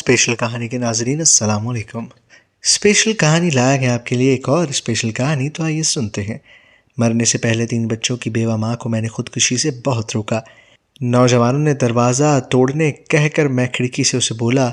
Special کہانی کے ناظرین السلام علیکم۔ اسپیشل کہانی لایا گیا آپ کے لیے ایک اور اسپیشل کہانی، تو آئیے سنتے ہیں۔ مرنے سے پہلے 3 بچوں کی بیوہ ماں کو میں نے خودکشی سے بہت روکا۔ نوجوانوں نے دروازہ توڑنے کہہ کر میں کھڑکی سے اسے بولا،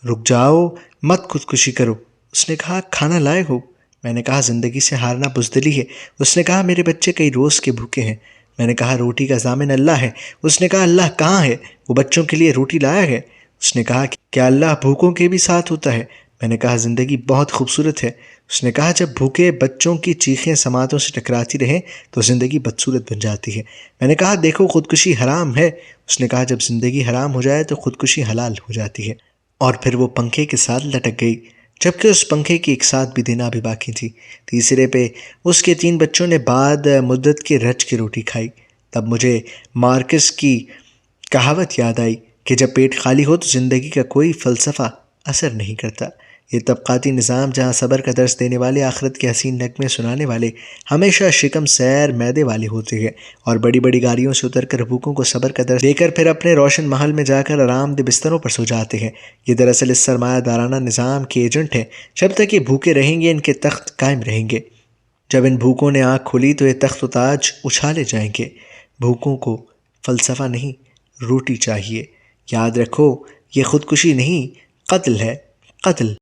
رک جاؤ، مت خودکشی کرو۔ اس نے کہا، کھانا لائے ہو؟ میں نے کہا، زندگی سے ہارنا بزدلی ہے۔ اس نے کہا، میرے بچے کئی روز کے بھوکے ہیں۔ میں نے کہا، روٹی کا ضامن اللہ ہے۔ اس نے کہا، اللہ کہاں ہے؟ وہ بچوں کے لیے روٹی لایا ہے۔ اس نے کہا، کیا اللہ بھوکوں کے بھی ساتھ ہوتا ہے؟ میں نے کہا، زندگی بہت خوبصورت ہے۔ اس نے کہا، جب بھوکے بچوں کی چیخیں سماعتوں سے ٹکراتی رہیں تو زندگی بدصورت بن جاتی ہے۔ میں نے کہا، دیکھو خودکشی حرام ہے۔ اس نے کہا، جب زندگی حرام ہو جائے تو خودکشی حلال ہو جاتی ہے۔ اور پھر وہ پنکھے کے ساتھ لٹک گئی، جبکہ اس پنکھے کی ایک ساتھ بھی دینا بھی باقی تھی۔ تیسرے پہ اس کے 3 بچوں نے بعد مدت کے رج کی روٹی کھائی۔ تب مجھے مارکس کی کہاوت یاد آئی کہ جب پیٹ خالی ہو تو زندگی کا کوئی فلسفہ اثر نہیں کرتا۔ یہ طبقاتی نظام جہاں صبر کا درس دینے والے، آخرت کے حسین نغمے سنانے والے ہمیشہ شکم سیر معدے والے ہوتے ہیں، اور بڑی بڑی گاڑیوں سے اتر کر بھوکوں کو صبر کا درس دے کر پھر اپنے روشن محل میں جا کر آرام دہ بستروں پر سو جاتے ہیں، یہ دراصل اس سرمایہ دارانہ نظام کے ایجنٹ ہیں۔ جب تک یہ بھوکے رہیں گے ان کے تخت قائم رہیں گے۔ جب ان بھوکوں نے آنکھ کھولی تو یہ تخت و تاج اچھالے جائیں گے۔ بھوکوں کو فلسفہ نہیں، روٹی چاہیے۔ یاد رکھو، یہ خودکشی نہیں، قتل ہے، قتل۔